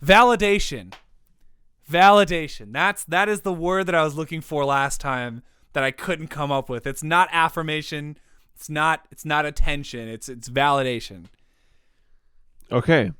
Validation. That is the word that I was looking for last time that I couldn't come up with. It's not affirmation. It's not attention. It's validation. Okay.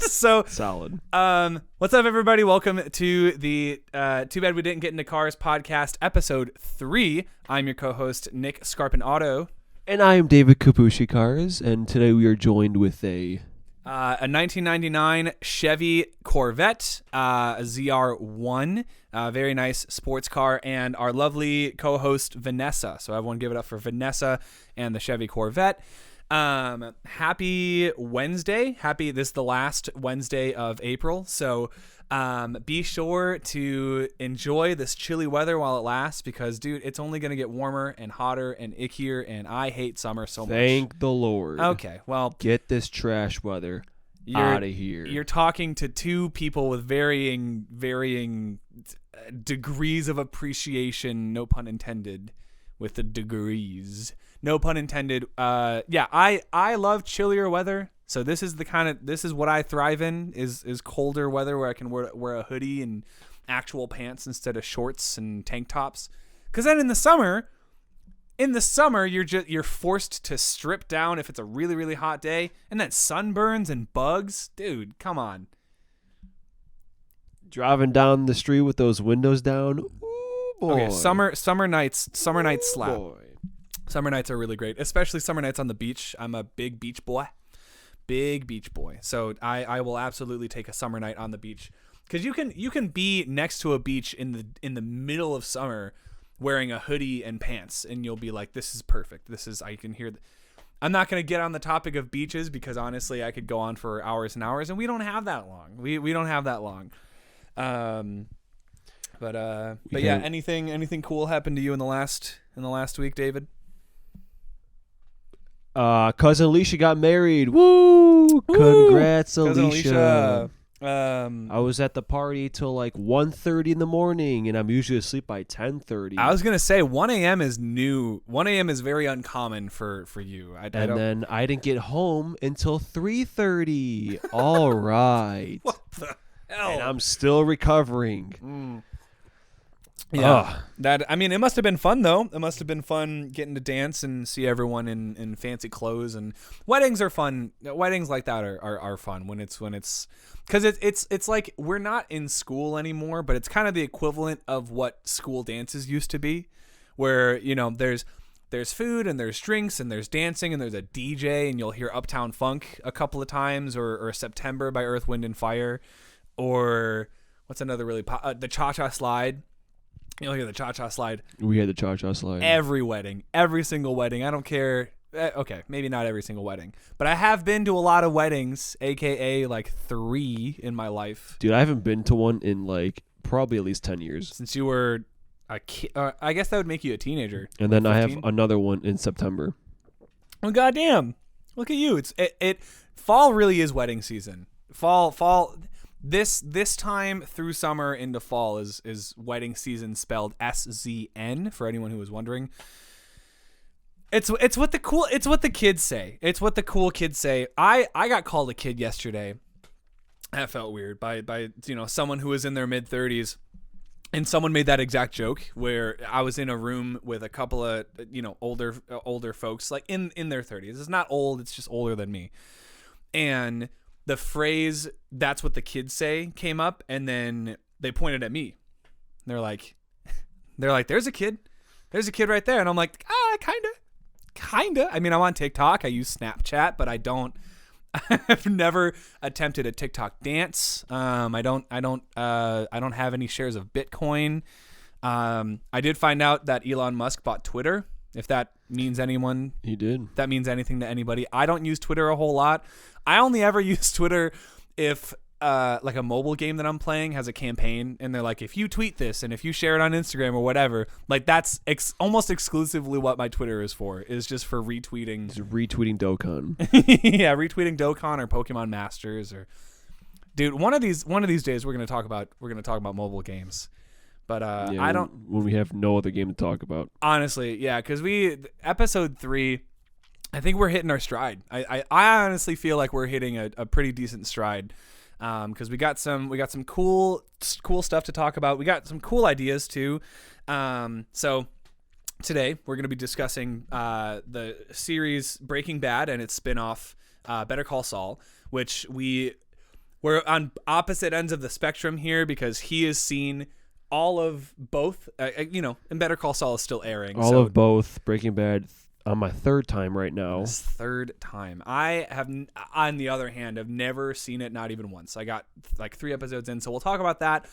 So solid. What's up, everybody? Welcome to the Too Bad We Didn't Get Into Cars podcast, episode 3. I'm your co-host, Nick Scarpin-Otto. And I am David Kabushi Cars, and today we are joined with a 1999 Chevy Corvette, a ZR1, very nice sports car, and our lovely co-host Vanessa. So everyone give it up for Vanessa and the Chevy Corvette. Happy Wednesday. This is the last Wednesday of April. So be sure to enjoy this chilly weather while it lasts because, dude, it's only going to get warmer and hotter and ickier, and I hate summer so much. Thank the Lord. Okay, well, get this trash weather out of here. You're talking to two people with varying degrees of appreciation, no pun intended, with the degrees. No pun intended. I love chillier weather. So this is what I thrive in is colder weather where I can wear a hoodie and actual pants instead of shorts and tank tops. Because then in the summer you're forced to strip down if it's a really, really hot day, and then sunburns and bugs. Dude, come on. Driving down the street with those windows down. Ooh, boy. Okay, summer nights slap. Boy. Summer nights are really great, especially summer nights on the beach. I'm a big beach boy. So I will absolutely take a summer night on the beach, because you can be next to a beach in the middle of summer wearing a hoodie and pants, and you'll be like, this is perfect. I can hear. I'm not going to get on the topic of beaches because honestly I could go on for hours and hours, and we don't have that long. We don't have that long. But yeah, anything cool happened to you in the last week, David? Cousin Alicia got married. Woo! Congrats, Alicia. I was at the party till like 1:30 in the morning, and I'm usually asleep by 10:30. I was gonna say 1 a.m. is new. 1 a.m. is very uncommon for you. Then I didn't get home until 3:30. All right. What the hell? And I'm still recovering. Yeah, it must have been fun though. It must have been fun getting to dance and see everyone in fancy clothes, and weddings are fun. Weddings like that are fun when it's because it's like we're not in school anymore, but it's kind of the equivalent of what school dances used to be, where there's food and there's drinks and there's dancing and there's a DJ, and you'll hear Uptown Funk a couple of times, or September by Earth, Wind and Fire, or what's another really the Cha-Cha Slide. You'll hear the Cha-Cha Slide. We had the Cha-Cha Slide. Every wedding. Every single wedding. I don't care. Okay, maybe not every single wedding. But I have been to a lot of weddings, a.k.a. like 3 in my life. Dude, I haven't been to one in like probably at least 10 years. Since you were a kid. I guess that would make you a teenager. And then 15? I have another one in September. Oh, goddamn. Look at you. Fall really is wedding season. Fall... This time through summer into fall is wedding season, spelled SZN for anyone who was wondering. It's what the kids say. It's what the cool kids say. I got called a kid yesterday. That felt weird by someone who was in their mid 30s, and someone made that exact joke where I was in a room with a couple of older folks like in their 30s. It's not old, it's just older than me. And the phrase "that's what the kids say" came up, and then they pointed at me. They're like, "There's a kid right there," and I'm like, kinda. I mean, I'm on TikTok. I use Snapchat, but I've never attempted a TikTok dance. I don't have any shares of Bitcoin. I did find out that Elon Musk bought Twitter. If that means anyone, he did. That means anything to anybody. I don't use Twitter a whole lot. I only ever use Twitter if like a mobile game that I'm playing has a campaign, and they're like, if you tweet this and if you share it on Instagram or whatever, like that's almost exclusively what my Twitter is for. Is just for retweeting. It's retweeting Dokkan. Yeah, retweeting Dokkan or Pokemon Masters or. Dude, one of these days we're gonna talk about mobile games. But I don't. When we have no other game to talk about. Honestly, yeah, because episode 3, I think we're hitting our stride. I honestly feel like we're hitting a pretty decent stride. because we got some cool stuff to talk about. We got some cool ideas too. So today we're going to be discussing the series Breaking Bad and its spinoff Better Call Saul, which we're on opposite ends of the spectrum here because he has seen all of both. And Better Call Saul is still airing. All of both. Breaking Bad on my third time right now. This third time. I have, on the other hand, have never seen it, not even once. I got like 3 episodes in, so we'll talk about that.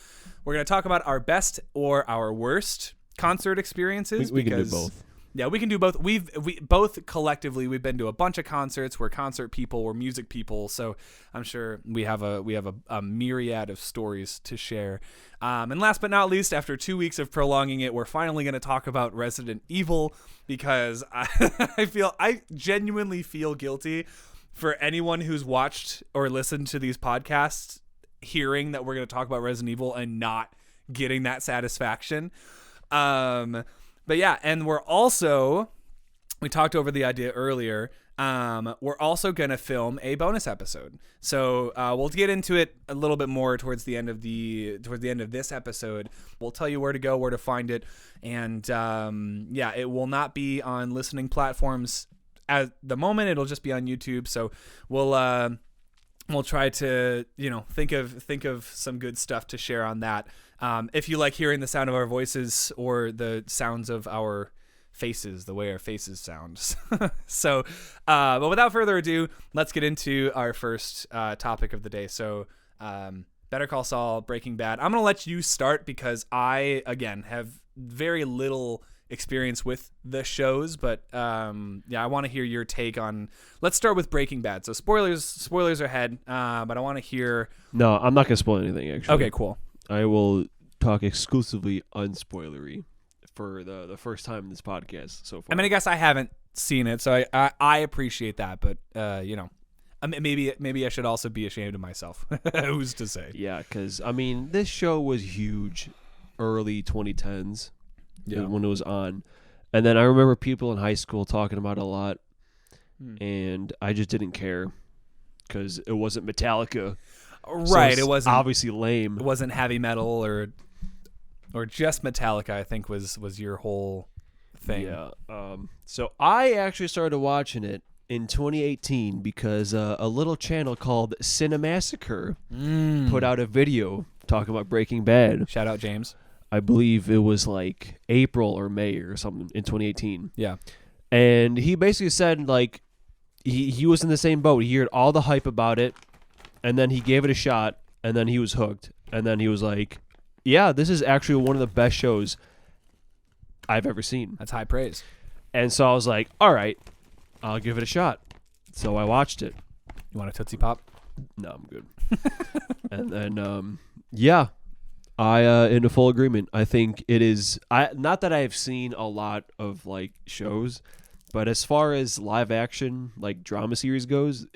We're going to talk about our best or our worst concert experiences. We can do both. Yeah, we can do both. We both collectively, we've been to a bunch of concerts. We're concert people. We're music people. So I'm sure we have a myriad of stories to share. And last but not least, after 2 weeks of prolonging it, we're finally going to talk about Resident Evil because I genuinely feel guilty for anyone who's watched or listened to these podcasts hearing that we're going to talk about Resident Evil and not getting that satisfaction. But yeah, and we talked over the idea earlier. We're also going to film a bonus episode. So we'll get into it a little bit more towards the end of this episode. We'll tell you where to go, where to find it. And it will not be on listening platforms at the moment. It'll just be on YouTube. So we'll try to, think of some good stuff to share on that. If you like hearing the sound of our voices or the sounds of our faces, the way our faces sound. So, but without further ado, let's get into our first topic of the day. So, Better Call Saul, Breaking Bad. I'm going to let you start because I, again, have very little experience with the shows, but I want to hear your take on. Let's start with Breaking Bad. So spoilers ahead, but I want to hear. No, I'm not going to spoil anything. Actually, okay, cool. I will talk exclusively unspoilery for the first time in this podcast so far. I mean, I guess I haven't seen it, so I appreciate that, but maybe I should also be ashamed of myself. Who's to say? Yeah, because I mean, this show was huge, early 2010s. Yeah. When it was on. And then I remember people in high school talking about it a lot, and I just didn't care because it wasn't Metallica. Right, so it wasn't obviously lame. It wasn't heavy metal or just Metallica, I think was your whole thing. Yeah. So I actually started watching it in 2018 because a little channel called Cinemassacre put out a video talking about Breaking Bad. Shout out James. I believe it was like April or May or something in 2018. Yeah. And he basically said like he was in the same boat. He heard all the hype about it, and then he gave it a shot, and then he was hooked. And then he was like, yeah, this is actually one of the best shows I've ever seen. That's high praise. And so I was like, all right, I'll give it a shot. So I watched it. You want a Tootsie Pop? No, I'm good. And then, I in full agreement. I think it is. Not that I've seen a lot of like shows, but as far as live action like drama series goes,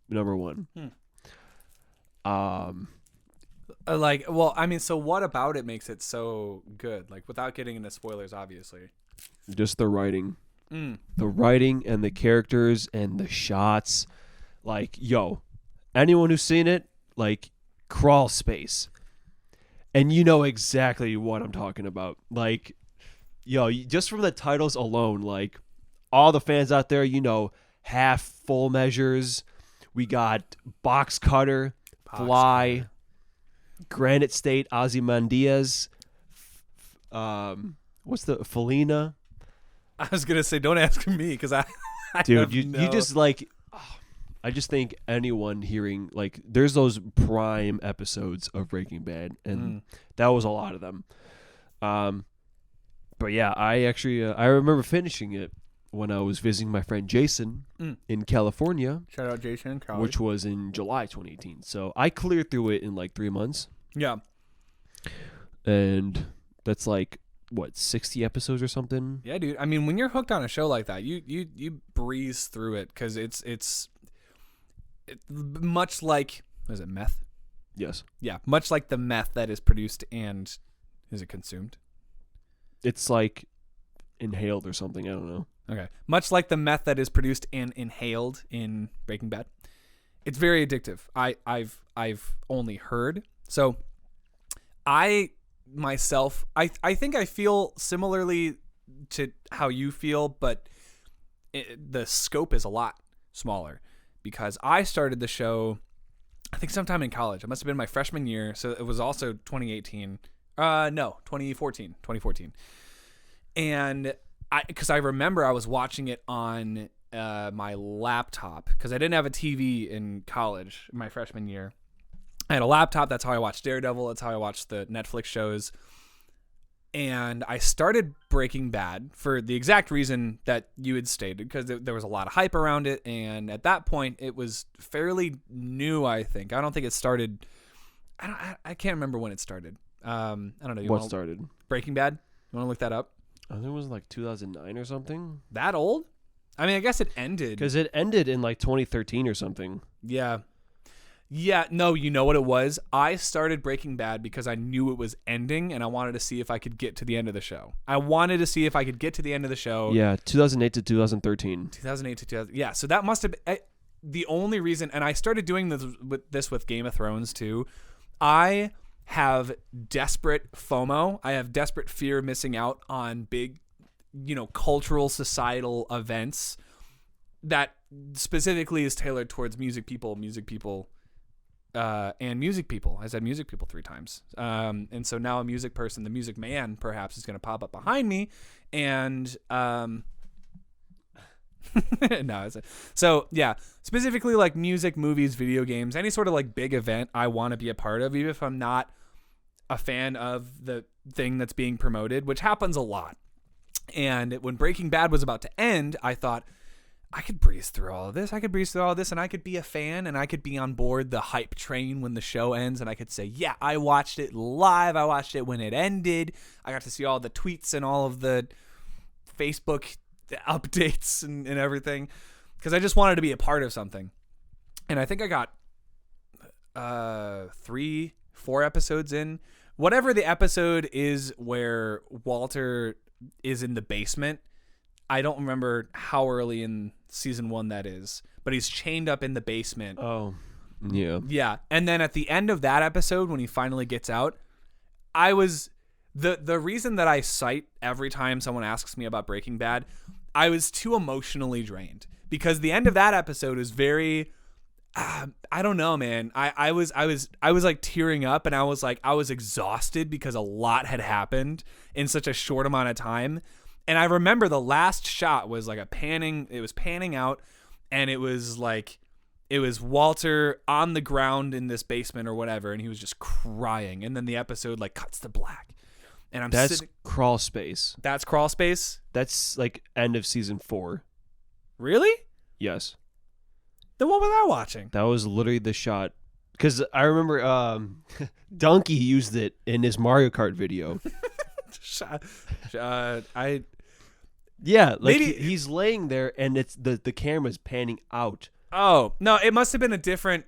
number one. So what about it makes it so good? Like without getting into spoilers, obviously. Just the writing, the writing and the characters and the shots. Like, anyone who's seen it, like, crawl space. And you know exactly what I'm talking about. Like, just from the titles alone, like, all the fans out there, half full measures. We got Box Cutter, Fly, Granite State, Ozymandias. What's the Felina? I was gonna say, don't ask me because I dude, you just like. I just think anyone hearing, like, there's those prime episodes of Breaking Bad, and that was a lot of them. But yeah, I actually, I remember finishing it when I was visiting my friend Jason in California. Shout out Jason, Cali. Which was in July 2018. So I cleared through it in like 3 months. Yeah. And that's like, 60 episodes or something? Yeah, dude. I mean, when you're hooked on a show like that, you breeze through it because it's much like, is it meth? Yes. Yeah, much like the meth that is produced and is it consumed? It's like inhaled or something. I don't know. Okay. Much like the meth that is produced and inhaled in Breaking Bad. It's very addictive. I've only heard. So I myself, I think I feel similarly to how you feel, but the scope is a lot smaller because I started the show, I think sometime in college. It must have been my freshman year. So it was also 2018. No, 2014. And because I remember I was watching it on my laptop because I didn't have a TV in college my freshman year. I had a laptop. That's how I watched Daredevil. That's how I watched the Netflix shows. And I started Breaking Bad for the exact reason that you had stated, because there was a lot of hype around it. And at that point, it was fairly new, I think. I don't think it started. I can't remember when it started. I don't know. What started? Breaking Bad? You want to look that up? I think it was like 2009 or something. That old? I mean, I guess it ended. Because it ended in like 2013 or something. Yeah. Yeah, no, you know what it was? I started Breaking Bad because I knew it was ending, and I wanted to see if I could get to the end of the show. I wanted to see if I could get to the end of the show. Yeah, 2008 to 2013. 2008 to 2000. Yeah, so that must have been the only reason. And I started doing this with Game of Thrones too. I have desperate FOMO. I have desperate fear of missing out on big, cultural, societal events that specifically is tailored towards music people. And music people. I said music people 3 times. And so now a music person, the music man, perhaps, is going to pop up behind me. And so yeah, specifically like music, movies, video games, any sort of like big event I want to be a part of, even if I'm not a fan of the thing that's being promoted, which happens a lot. And when Breaking Bad was about to end, I thought, I could breeze through all of this. And I could be a fan, and I could be on board the hype train when the show ends, and I could say, yeah, I watched it live. I watched it when it ended. I got to see all the tweets and all of the Facebook updates and everything, because I just wanted to be a part of something. And I think I got 3-4 episodes in. Whatever the episode is where Walter is in the basement, I don't remember how early in season 1 that is, but he's chained up in the basement. Oh, yeah. Yeah. And then at the end of that episode, when he finally gets out, I was the reason that I cite every time someone asks me about Breaking Bad, I was too emotionally drained, because the end of that episode is very, I don't know, man. I was like tearing up, and I was exhausted because a lot had happened in such a short amount of time. And I remember the last shot was like it was panning out, and it was Walter on the ground in this basement or whatever, and he was just crying. And then the episode like cuts to black. And That's crawl space. That's crawl space? That's like end of season 4. Really? Yes. Then what was I watching? That was literally the shot. Because I remember Donkey used it in his Mario Kart video. Yeah, like maybe he's laying there, and it's the camera's panning out. Oh no, it must have been a different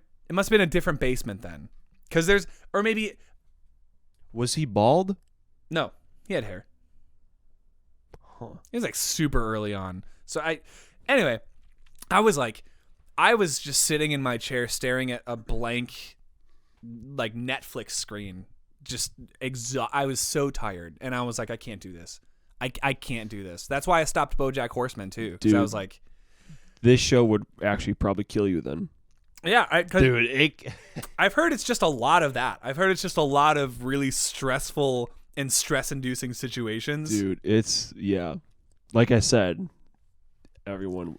basement then, because maybe was he bald? No, he had hair. Huh. It was like super early on. So anyway, I was just sitting in my chair staring at a blank like Netflix screen. Just I was so tired, and I was like, I can't do this. I can't do this. That's why I stopped BoJack Horseman too, because I was like, this show would actually probably kill you then. Yeah, dude, I've heard it's just a lot of that. I've heard it's just a lot of really stressful and stress-inducing situations. Dude, like I said, everyone,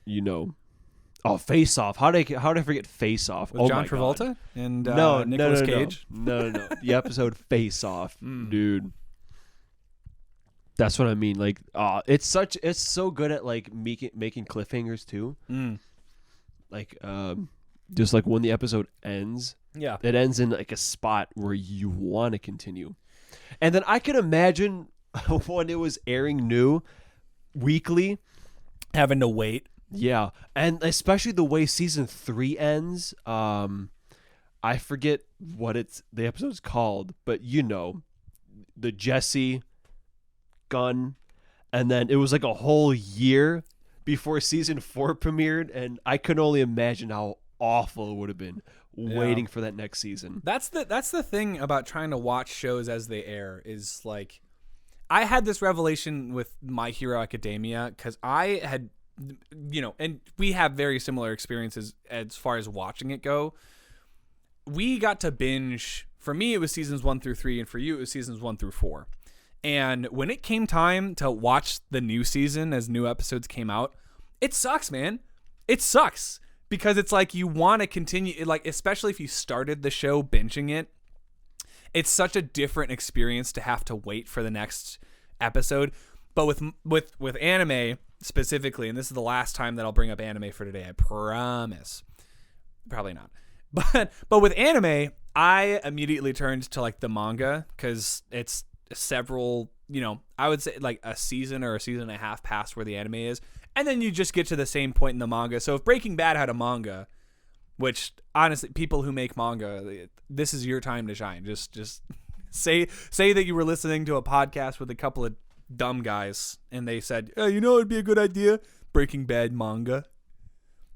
Oh, Face Off. How did I forget Face Off? With John Travolta God. And Nicolas Cage? No. The episode Face Off, dude. That's what I mean. Like, it's so good at like making cliffhangers too. Like, just like when the episode ends, yeah, it ends in like a spot where you want to continue. And then I can imagine when it was airing new weekly, having to wait. Yeah, and especially the way season 3 ends. I forget what the episode's called, but the Jesse gun, and then it was like a whole year before season 4 premiered, and I can only imagine how awful it would have been waiting for that next season. That's the thing about trying to watch shows as they air is like, I had this revelation with My Hero Academia because I had, and we have very similar experiences as far as watching it go. We got to binge. For me, it was seasons 1 through 3, and for you, it was seasons 1 through 4. And when it came time to watch the new season as new episodes came out, it sucks, man. It sucks because it's like you want to continue, like especially if you started the show binging it. It's such a different experience to have to wait for the next episode. But with anime specifically, and this is the last time that I'll bring up anime for today, I promise. Probably not. But with anime, I immediately turned to like the manga because it's several, I would say like a season or a season and a half past where the anime is. And then you just get to the same point in the manga. So if Breaking Bad had a manga, which honestly, people who make manga, this is your time to shine. Just say that you were listening to a podcast with a couple of dumb guys and they said, it'd be a good idea, Breaking Bad manga.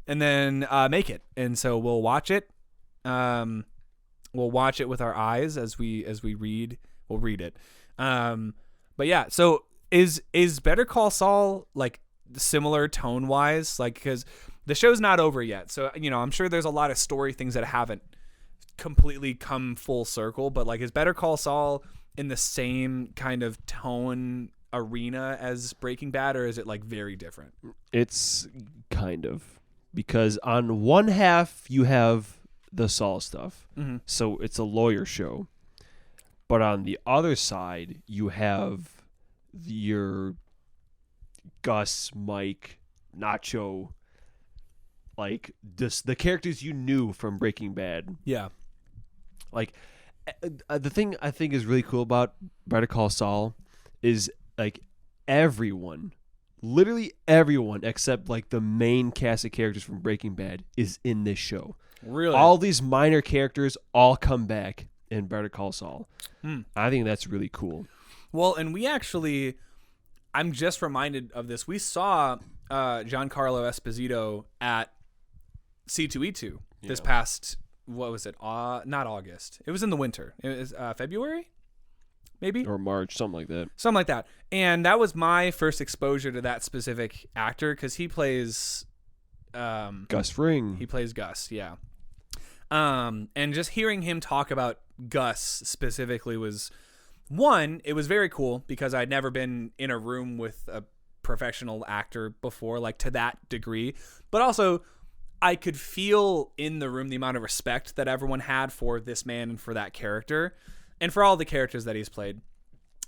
And then make it. And so we'll watch it. We'll watch it with our eyes as we read. We'll read it. But yeah, so is Better Call Saul like similar tone wise? Like, because the show's not over yet, so I'm sure there's a lot of story things that haven't completely come full circle. But like, is Better Call Saul in the same kind of tone arena as Breaking Bad, or is it like very different? It's kind of, because on one half you have the Saul stuff, so it's a lawyer show. But on the other side, you have your Gus, Mike, Nacho, like the characters you knew from Breaking Bad. Yeah. Like, the thing I think is really cool about Better Call Saul is like everyone, literally everyone except like the main cast of characters from Breaking Bad is in this show. Really? All these minor characters all come back in Better Call Saul. I think that's really cool. Well, and I'm just reminded of this. We saw Giancarlo Esposito at C2E2 this past, what was it? Not August. It was in the winter. It was February, maybe? Or March, something like that. Something like that. And that was my first exposure to that specific actor because he plays Gus Fring. He plays Gus, yeah. And just hearing him talk about Gus specifically was, one, it was very cool because I'd never been in a room with a professional actor before, like to that degree. But also, I could feel in the room the amount of respect that everyone had for this man and for that character and for all the characters that he's played.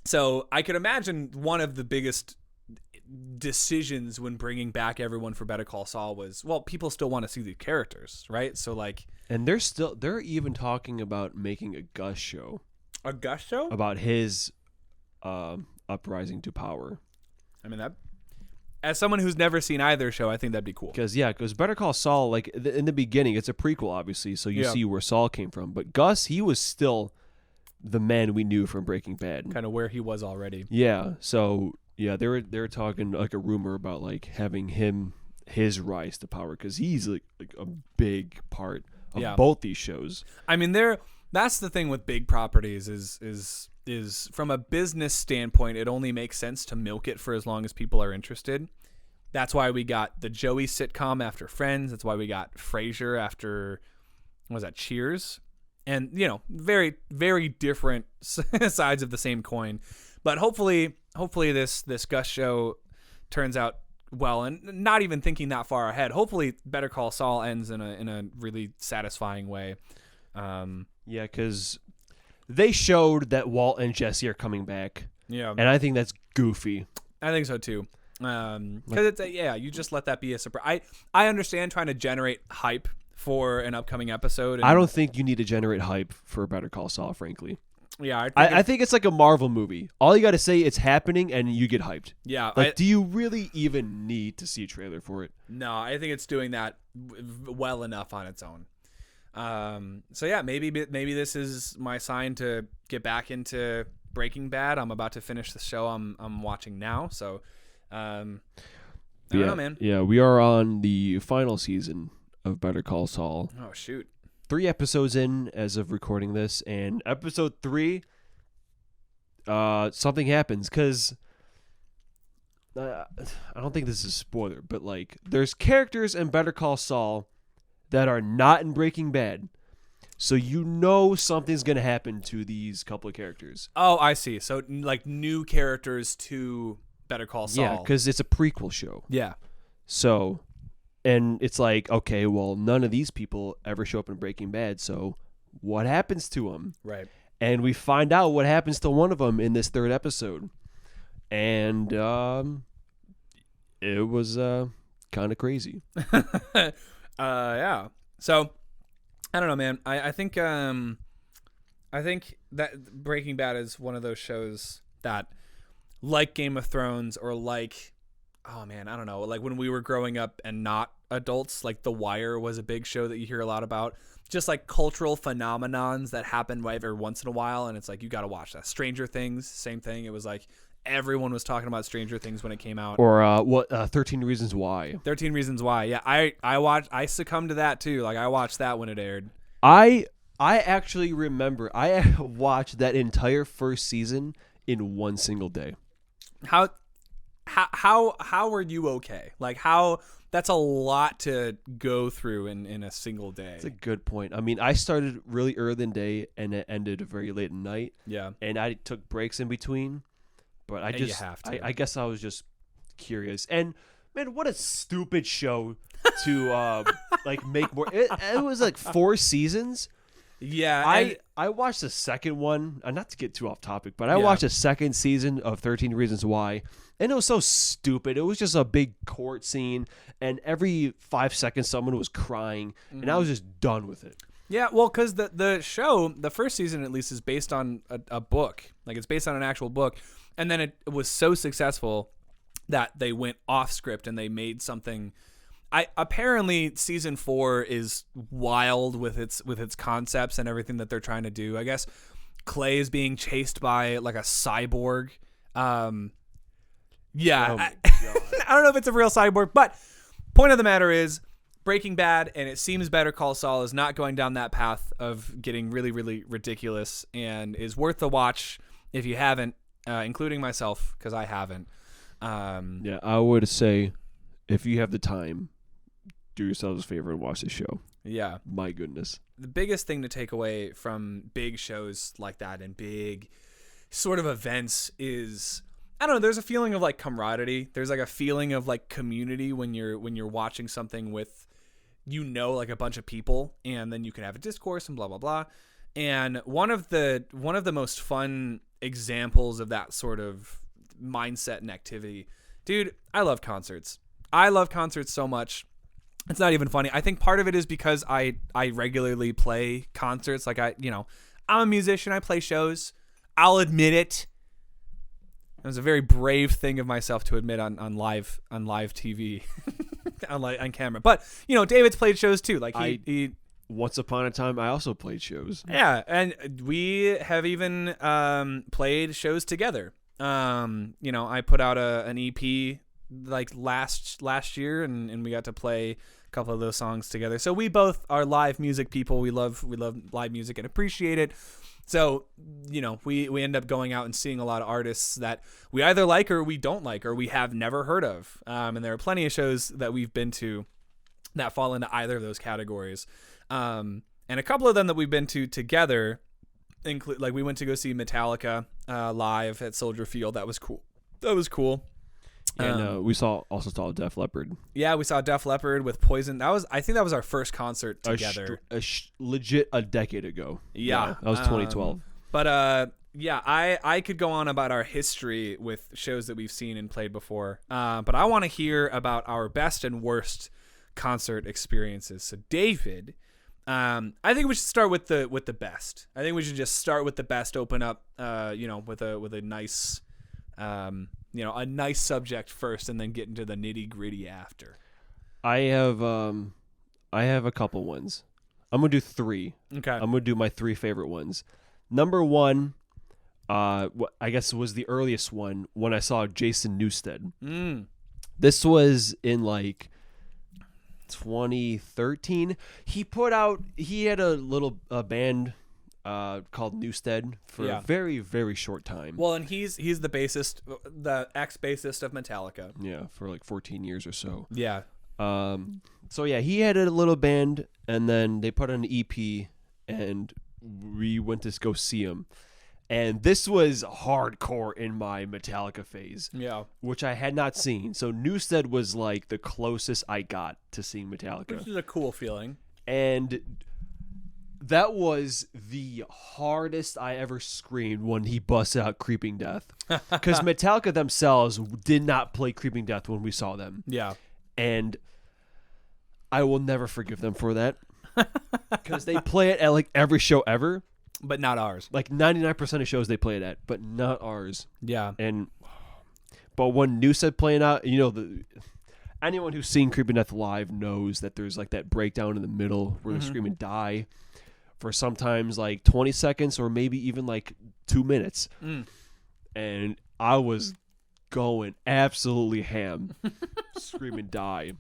So I could imagine one of the biggest decisions when bringing back everyone for Better Call Saul was, well, people still want to see the characters, right? So like, and they're even talking about making a Gus show. A Gus show? About his uprising to power. I mean, that, as someone who's never seen either show, I think that'd be cool. Because Better Call Saul, like in the beginning, it's a prequel, obviously, so you see where Saul came from. But Gus, he was still the man we knew from Breaking Bad. Kind of where he was already. Yeah, so yeah, they were talking like a rumor about like having his rise to power because he's like a big part of both these shows. I mean, that's the thing with big properties is from a business standpoint, it only makes sense to milk it for as long as people are interested. That's why we got the Joey sitcom after Friends. That's why we got Frasier after, what was that, Cheers? And, very, very different sides of the same coin. But hopefully this Gus show turns out well, and not even thinking that far ahead. Hopefully Better Call Saul ends in a really satisfying way. Yeah, because they showed that Walt and Jesse are coming back. Yeah, and I think that's goofy. I think so too. Because it's you just let that be a surprise. I understand trying to generate hype for an upcoming episode. And I don't think you need to generate hype for Better Call Saul, frankly. Yeah, I think it's like a Marvel movie. All you got to say it's happening, and you get hyped. Yeah, do you really even need to see a trailer for it? No, I think it's doing that well enough on its own. So yeah, maybe this is my sign to get back into Breaking Bad. I'm about to finish the show I'm watching now. So, I don't know, man. Yeah, we are on the final season of Better Call Saul. Oh, shoot. 3 episodes in as of recording this, and episode 3, something happens because I don't think this is a spoiler, but like there's characters in Better Call Saul that are not in Breaking Bad, so you know something's gonna happen to these couple of characters. Oh, I see. So like new characters to Better Call Saul. Yeah, because it's a prequel show. Yeah. So, and it's like, okay, well, none of these people ever show up in Breaking Bad, so what happens to them? Right. And we find out what happens to one of them in this 3rd episode. And it was kind of crazy. Yeah. So, I don't know, man. I think that Breaking Bad is one of those shows that, like Game of Thrones or like, oh man, I don't know, like when we were growing up and not adults, like The Wire was a big show that you hear a lot about. Just like cultural phenomenons that happen every once in a while, and it's like you got to watch that. Stranger Things, same thing. It was like everyone was talking about Stranger Things when it came out. Or 13 Reasons Why. 13 Reasons Why. Yeah, I succumbed to that too. Like I watched that when it aired. I actually remember I watched that entire first season in one single day. How were you okay? Like how that's a lot to go through in a single day. That's a good point. I mean, I started really early in the day and it ended very late at night. Yeah. And I took breaks in between, but I just, you have to. I guess I was just curious. And man, what a stupid show to like make more. It was like 4 seasons. Yeah. I watched the second one, not to get too off topic, but I watched the second season of 13 Reasons Why, and it was so stupid. It was just a big court scene, and every 5 seconds someone was crying, and I was just done with it. Yeah, well, because the show, the first season at least, is based on a book. Like, it's based on an actual book, and then it was so successful that they went off script and they made something. Apparently season 4 is wild with its concepts and everything that they're trying to do. I guess Clay is being chased by like a cyborg. Yeah, I don't know if it's a real cyborg, but point of the matter is Breaking Bad, and it seems Better Call Saul is not going down that path of getting really, really ridiculous, and is worth the watch if you haven't, including myself, because I haven't. Yeah, I would say if you have the time, do yourselves a favor and watch the show. Yeah. My goodness. The biggest thing to take away from big shows like that and big sort of events is, I don't know, there's a feeling of like camaraderie. There's like a feeling of like community when you're watching something with, like a bunch of people, and then you can have a discourse and blah, blah, blah. And one of the most fun examples of that sort of mindset and activity, dude, I love concerts. I love concerts so much. It's not even funny. I think part of it is because I regularly play concerts. Like I'm a musician. I play shows. I'll admit it. It was a very brave thing of myself to admit on live TV, on camera. But David's played shows too. Like he once upon a time, I also played shows. Yeah, and we have even played shows together. I put out an EP like last year, and we got to play a couple of those songs together. So we both are live music people. We love live music and appreciate it. So, we end up going out and seeing a lot of artists that we either like or we don't like or we have never heard of. And there are plenty of shows that we've been to that fall into either of those categories. And a couple of them that we've been to together include, like, we went to go see Metallica live at Soldier Field. That was cool. And we also saw Def Leppard. Yeah, we saw Def Leppard with Poison. I think that was our first concert together. Legit a decade ago. Yeah. That was 2012. But I could go on about our history with shows that we've seen and played before. But I want to hear about our best and worst concert experiences. So David, I think we should start with the best. I think we should just start with the best. Open up, with a nice. A nice subject first, and then get into the nitty gritty after. I have a couple ones. I'm gonna do 3. Okay. I'm gonna do my 3 favorite ones. Number 1, I guess was the earliest one when I saw Jason Newstead. This was in like 2013. He had a little band called Newstead for a very, very short time. Well, and he's the bassist, the ex-bassist of Metallica. Yeah, for like 14 years or so. Yeah. So yeah, he had a little band, and then they put on an EP, and we went to go see him. And this was hardcore in my Metallica phase. Yeah. Which I had not seen. So Newstead was like the closest I got to seeing Metallica. Which is a cool feeling. And that was the hardest I ever screamed when he busted out Creeping Death. Because Metallica themselves did not play Creeping Death when we saw them. Yeah. And I will never forgive them for that. Because they play it at like every show ever. But not ours. Like 99% of shows they play it at, but not ours. Yeah. But when Newstead playing out, anyone who's seen Creeping Death live knows that there's like that breakdown in the middle where they're screaming die for sometimes like 20 seconds or maybe even like 2 minutes. And I was going absolutely ham, screaming die.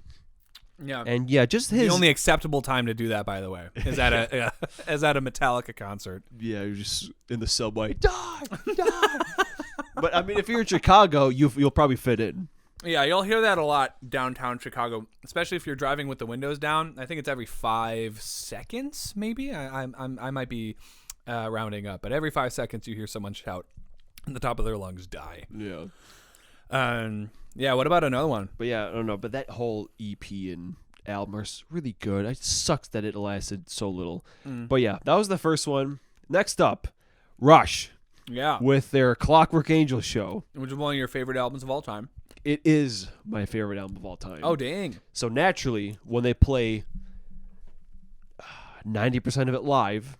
Yeah. And yeah, just his... The only acceptable time to do that, by the way, is at a Metallica concert. Yeah, you're just in the subway. Die! Die! But, I mean, if you're in Chicago, you'll probably fit in. Yeah, you'll hear that a lot downtown Chicago, especially if you're driving with the windows down. I think it's every 5 seconds, maybe. I might be rounding up, but every 5 seconds you hear someone shout at the top of their lungs, die. Yeah. Yeah, what about another one? But yeah, I don't know. But that whole EP and album are really good. It sucks that it lasted so little. But yeah, that was the first one. Next up, Rush. Yeah. With their Clockwork Angel show. Which is one of your favorite albums of all time. It is my favorite album of all time. Oh, dang. So naturally, when they play 90% of it live,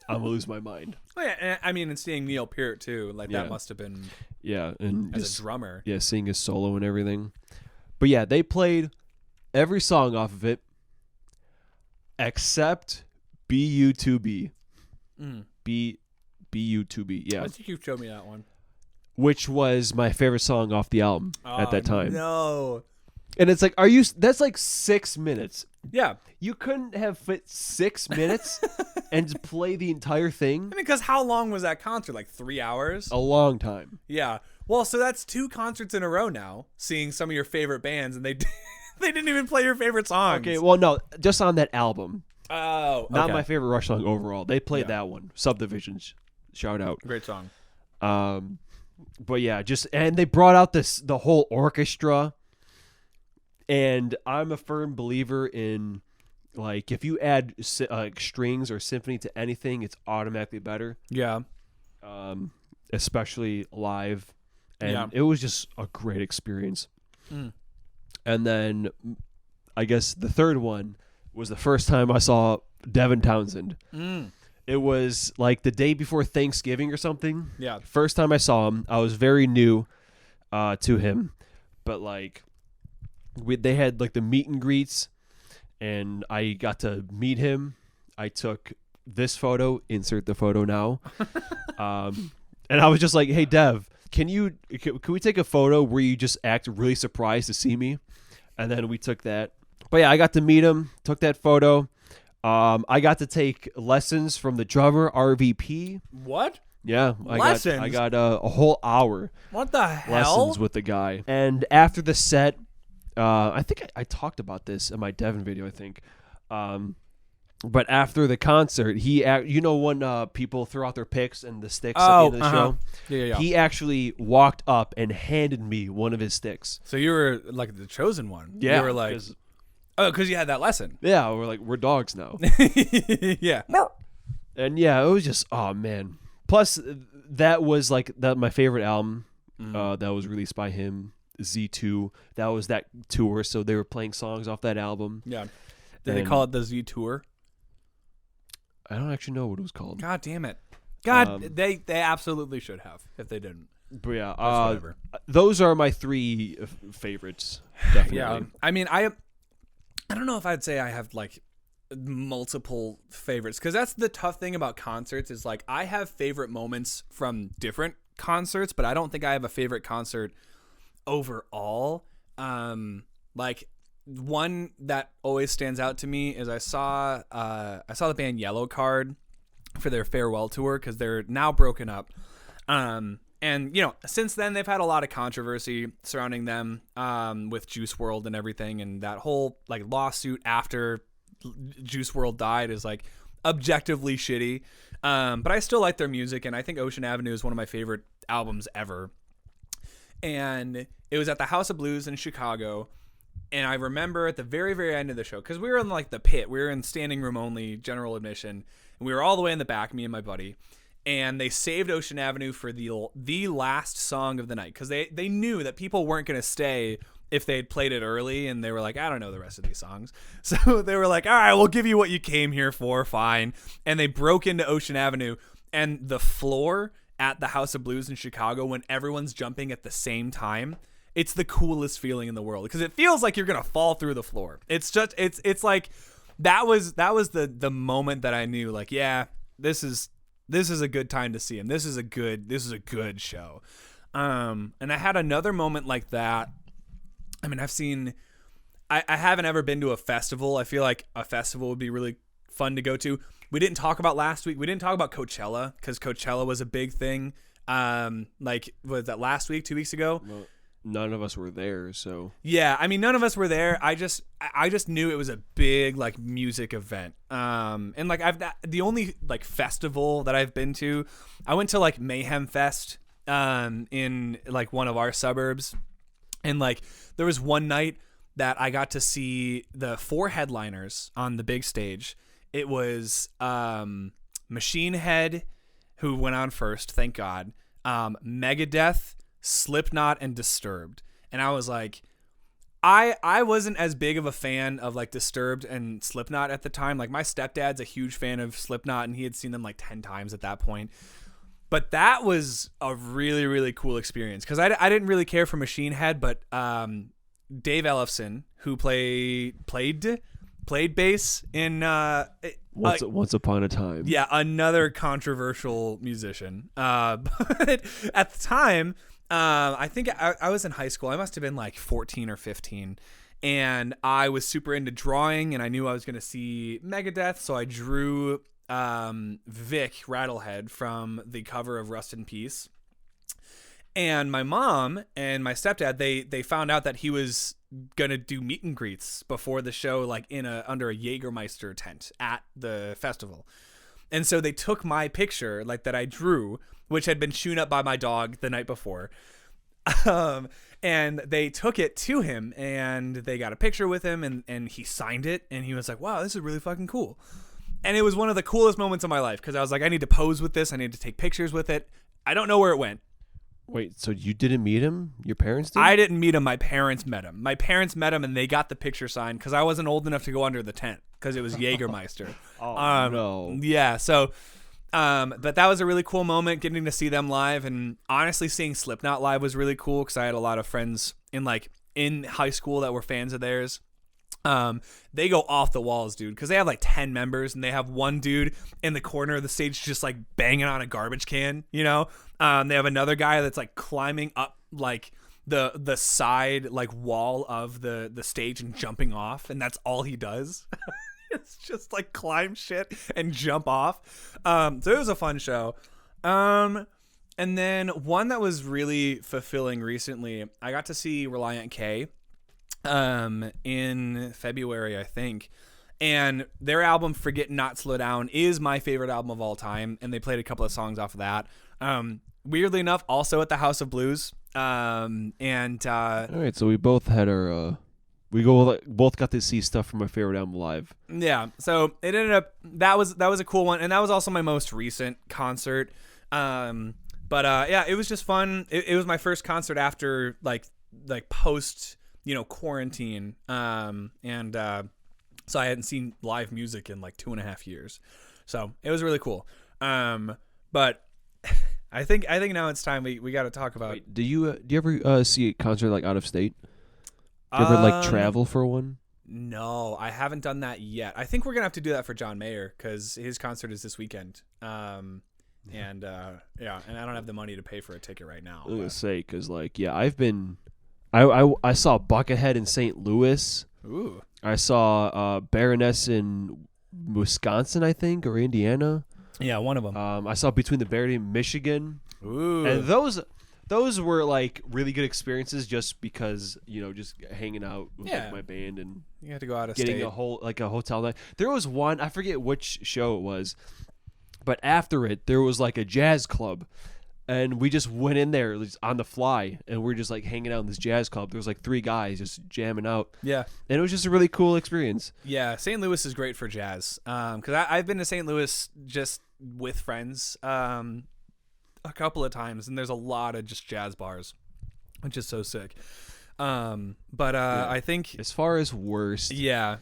I'm going to lose my mind. Oh, yeah. I mean, and seeing Neil Peart, too. Like, that must have been... Yeah, and as a drummer. Yeah, seeing his solo and everything. But yeah, they played every song off of it except BU2B. BU2B, yeah. I think you showed me that one. Which was my favorite song off the album at that time. No. And it's like, that's like 6 minutes. Yeah. You couldn't have fit 6 minutes and play the entire thing? I mean, because how long was that concert? Like 3 hours? A long time. Yeah. Well, so that's 2 concerts in a row now, seeing some of your favorite bands, and they didn't even play your favorite songs. Okay, well, no, just on that album. Oh, okay. Not my favorite Rush song overall. They played that one. Subdivisions. Shout out. Great song. But yeah, and they brought out the whole orchestra. And I'm a firm believer in, like, if you add strings or symphony to anything, it's automatically better. Yeah. Especially live. And it was just a great experience. And then I guess the third one was the first time I saw Devin Townsend. It was like the day before Thanksgiving or something. Yeah. First time I saw him, I was very new to him. But, like... they had like the meet and greets, and I got to meet him. I took this photo, insert the photo now, and I was just like, "Hey, Dev, can we take a photo where you just act really surprised to see me?" And then we took that. But yeah, I got to meet him, took that photo. I got to take lessons from the drummer RVP. What? Yeah, Lessons? I got a whole hour. What the hell? Lessons with the guy. And after the set. I think I talked about this in my Devin video, I think. But after the concert, when people throw out their picks and the sticks at the end of the show? Yeah. He actually walked up and handed me one of his sticks. So you were like the chosen one. Yeah. You were like, because you had that lesson. Yeah, we're dogs now. Yeah. And yeah, it was just, oh man. Plus, that was like my favorite album that was released by him. Z2, that was that tour, so they were playing songs off that album. Yeah. Did they call it the Z Tour? I don't actually know what it was called. God damn it. God, they absolutely should have if they didn't. But yeah, those are my 3 favorites, definitely. Yeah. I mean, I don't know if I'd say I have like multiple favorites, because that's the tough thing about concerts is like I have favorite moments from different concerts, but I don't think I have a favorite concert overall. Like one that always stands out to me is I saw the band Yellow Card for their farewell tour because they're now broken up. And since then they've had a lot of controversy surrounding them with Juice WRLD and everything, and that whole like lawsuit after Juice WRLD died is like objectively shitty. But I still like their music, and I think Ocean Avenue is one of my favorite albums ever. And it was at the House of Blues in Chicago. And I remember at the very, very end of the show, because we were in like the pit, we were in standing room only, general admission, and we were all the way in the back, me and my buddy. And they saved Ocean Avenue for the last song of the night, because they knew that people weren't going to stay if they had played it early, and they were like, I don't know the rest of these songs. So they were like, all right, we'll give you what you came here for, fine. And they broke into Ocean Avenue, and the floor at the House of Blues in Chicago, when everyone's jumping at the same time, it's the coolest feeling in the world, because it feels like you're gonna fall through the floor. It's just it's like that was the moment that I knew, like, yeah, this is a good time to see him. This is a good show. And I had another moment like that. I mean, I haven't ever been to a festival. I feel like a festival would be really fun to go to. We didn't talk about last week. We didn't talk about Coachella, because Coachella was a big thing. Was that last week, 2 weeks ago? Well, none of us were there, so. Yeah, I mean, none of us were there. I just knew it was a big like music event. And like the only like festival that I've been to, I went to like Mayhem Fest in like one of our suburbs. And like there was one night that I got to see the 4 headliners on the big stage. It was Machine Head, who went on first, thank God. Megadeth, Slipknot, and Disturbed. And I was like, I wasn't as big of a fan of like Disturbed and Slipknot at the time. Like my stepdad's a huge fan of Slipknot, and he had seen them like 10 times at that point. But that was a really, really cool experience, because I didn't really care for Machine Head, but Dave Ellefson, who played bass in Once Upon a Time. Yeah, another controversial musician. But at the time, I think I was in high school. I must have been like 14 or 15. And I was super into drawing, and I knew I was going to see Megadeth, so I drew Vic Rattlehead from the cover of Rust in Peace. And my mom and my stepdad, they found out that he was gonna do meet and greets before the show, like under a Jägermeister tent at the festival. And so they took my picture, like that I drew, which had been shewn up by my dog the night before. And they took it to him, and they got a picture with him, and he signed it, and he was like, wow, this is really fucking cool. And it was one of the coolest moments of my life, because I was like, I need to pose with this. I need to take pictures with it. I don't know where it went. Wait, so you didn't meet him? Your parents did? I didn't meet him. My parents met him. My parents met him, and they got the picture signed, because I wasn't old enough to go under the tent, because it was Jägermeister. No. Yeah, so, but that was a really cool moment, getting to see them live. And honestly, seeing Slipknot live was really cool, because I had a lot of friends in high school that were fans of theirs. They go off the walls, dude, because they have like 10 members, and they have one dude in the corner of the stage just like banging on a garbage can, you know. They have another guy that's like climbing up like the side like wall of the stage and jumping off, and that's all he does. It's just like climb shit and jump off. So it was a fun show. And then one that was really fulfilling recently, I got to see Reliant K in February, I think. And their album Forget Not Slow Down is my favorite album of all time, and they played a couple of songs off of that. Weirdly enough, also at the House of Blues. All right, so we both had our both got to see stuff from our favorite album live. Yeah, so it ended up that was a cool one, and that was also my most recent concert. Yeah, it was just fun. It was my first concert after like post quarantine. So I hadn't seen live music in like 2.5 years. So it was really cool. But I think now it's time we got to talk about. Wait, do you ever see a concert like out of state? Do you ever travel for one? No, I haven't done that yet. I think we're gonna have to do that for John Mayer, because his concert is this weekend. And I don't have the money to pay for a ticket right now. I was gonna say, because I saw Buckethead in St. Louis Ooh. I saw Baroness in Wisconsin, I think, or Indiana. Yeah, one of them. I saw Between the Buried in Michigan. Ooh. And those were like really good experiences just because, just hanging out with like, my band and You had to go out of getting state. a hotel night. There was one, I forget which show it was, but after it there was like a jazz club, and we just went in there just on the fly, and we're just like hanging out in this jazz club. There was like 3 guys just jamming out. Yeah. And it was just a really cool experience. Yeah, St. Louis is great for jazz. Because I've been to St. Louis just with friends a couple of times, and there's a lot of just jazz bars, which is so sick. I think As far as worst, yeah,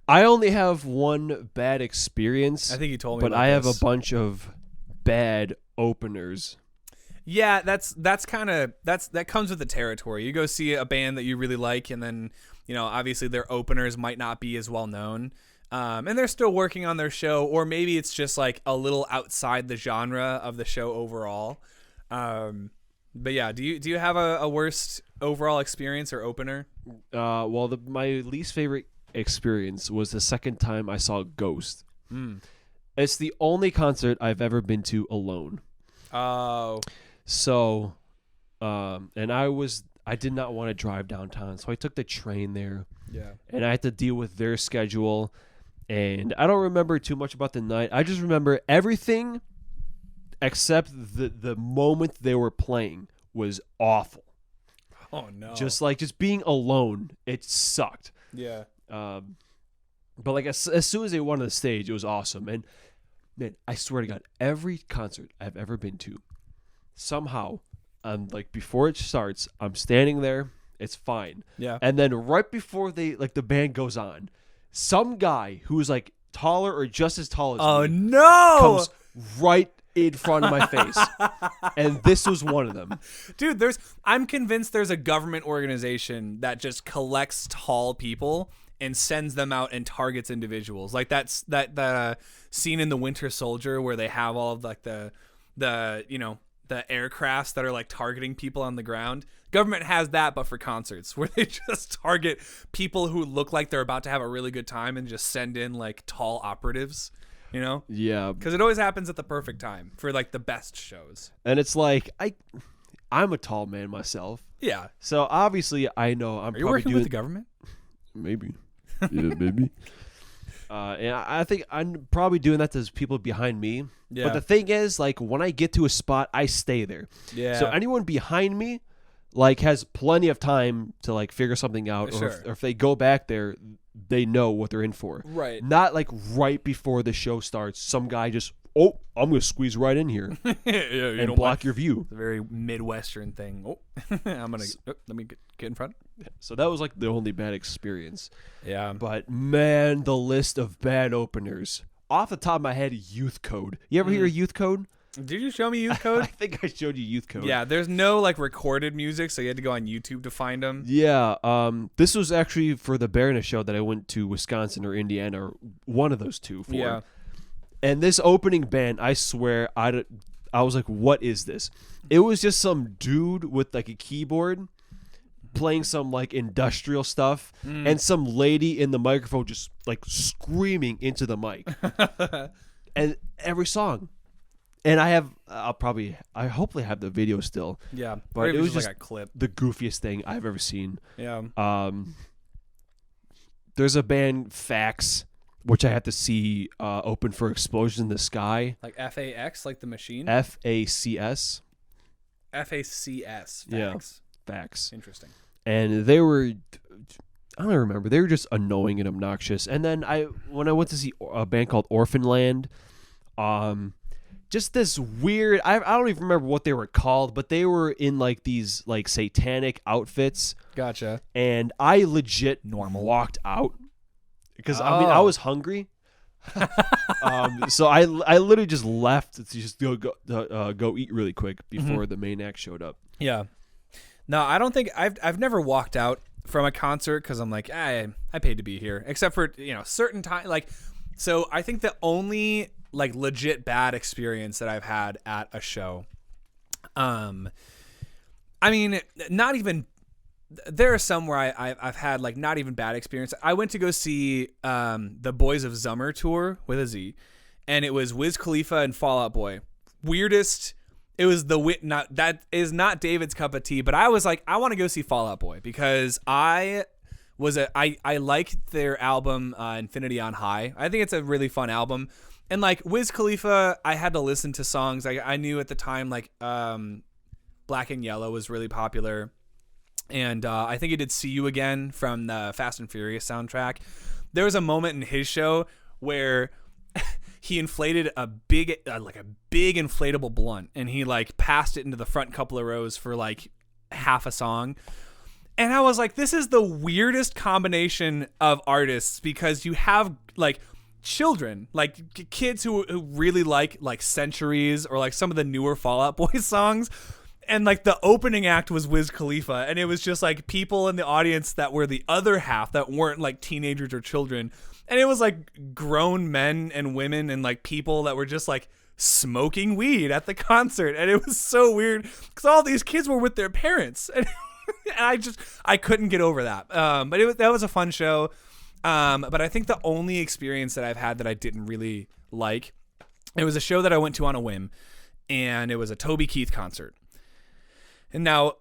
I only have one bad experience. I think you told me. But about I have this. a bunch of bad openers. Yeah, that comes with the territory. You go see a band that you really like, and then obviously their openers might not be as well known, and they're still working on their show, or maybe it's just like a little outside the genre of the show overall. But yeah, do you have a worst overall experience or opener? Well, my least favorite experience was the second time I saw Ghost. It's the only concert I've ever been to alone. Oh. So, and I did not want to drive downtown, so I took the train there. Yeah. And I had to deal with their schedule, and I don't remember too much about the night. I just remember everything except the moment they were playing was awful. Oh no. Just being alone, it sucked. Yeah. But like as soon as they went on the stage, it was awesome. And man, I swear to God, every concert I've ever been to, somehow, before it starts, I'm standing there. It's fine. Yeah. And then right before the band goes on, some guy who's like taller or just as tall as me no comes right in front of my face. And this was one of them. Dude, I'm convinced there's a government organization that just collects tall people and sends them out and targets individuals. Like that scene in The Winter Soldier where they have all of like the aircrafts that are like targeting people on the ground. Government has that, but for concerts, where they just target people who look like they're about to have a really good time and just send in like tall operatives, Yeah. Because it always happens at the perfect time for like the best shows. And it's like I'm a tall man myself. Yeah. So obviously I know I'm Are probably you working doing with the government? maybe. Yeah, maybe. And I think I'm probably doing that to people behind me. Yeah. But the thing is, like, when I get to a spot, I stay there. Yeah. So anyone behind me, like, has plenty of time to, like, figure something out. Sure. Or if they go back there, they know what they're in for. Right. Not, like, right before the show starts, some guy just, I'm going to squeeze right in here and block your view. It's a very Midwestern thing. I'm going to let me get in front. So that was, like, the only bad experience. Yeah. But, man, the list of bad openers. Off the top of my head, Youth Code. You ever hear of Youth Code? Did you show me Youth Code? I think I showed you Youth Code. Yeah, there's no like recorded music, so you had to go on YouTube to find them. Yeah, this was actually for the Baroness show that I went to Wisconsin or Indiana, or one of those two for. Yeah. And this opening band, I swear, I was like, what is this? It was just some dude with like a keyboard playing some like industrial stuff and some lady in the microphone just like screaming into the mic. And every song. And I hopefully have the video still. Yeah, but it was just like a clip. the goofiest thing I've ever seen. Yeah. There's a band, Fax, which I had to see open for Explosion in the Sky. Like FAX, like the machine? FACS. FACS. Yeah. Fax. Fax. Interesting. And they were, I don't remember, they were just annoying and obnoxious. And then when I went to see a band called Orphanland, just this weird, I don't even remember what they were called, but they were in like these like satanic outfits. Gotcha. And I legit walked out because I mean I was hungry. So I literally just left to just go eat really quick before the main act showed up. Yeah. No, I don't think I've never walked out from a concert because I'm like, I paid to be here, except for certain time. Like, so I think the only like legit bad experience that I've had at a show, I mean, not even there are some where I've had like not even bad experience. I went to go see the Boys of Summer tour with a Z, and it was Wiz Khalifa and Fall Out Boy. Weirdest. It was that is not David's cup of tea, but I was like, I want to go see Fall Out Boy because I liked their album Infinity on High. I think it's a really fun album. And like Wiz Khalifa, I had to listen to songs. I knew at the time like Black and Yellow was really popular. And I think he did See You Again from the Fast and Furious soundtrack. There was a moment in his show where he inflated a big inflatable blunt, and he like passed it into the front couple of rows for like half a song. And I was like, this is the weirdest combination of artists, because you have like children, like kids who really like Centuries or like some of the newer Fall Out Boy songs. And like the opening act was Wiz Khalifa, and it was just like people in the audience that were the other half that weren't like teenagers or children. And it was like grown men and women and like people that were just like smoking weed at the concert. And it was so weird because all these kids were with their parents. And I couldn't get over that. But that was a fun show. But I think the only experience that I've had that I didn't really like, it was a show that I went to on a whim, and it was a Toby Keith concert. And now,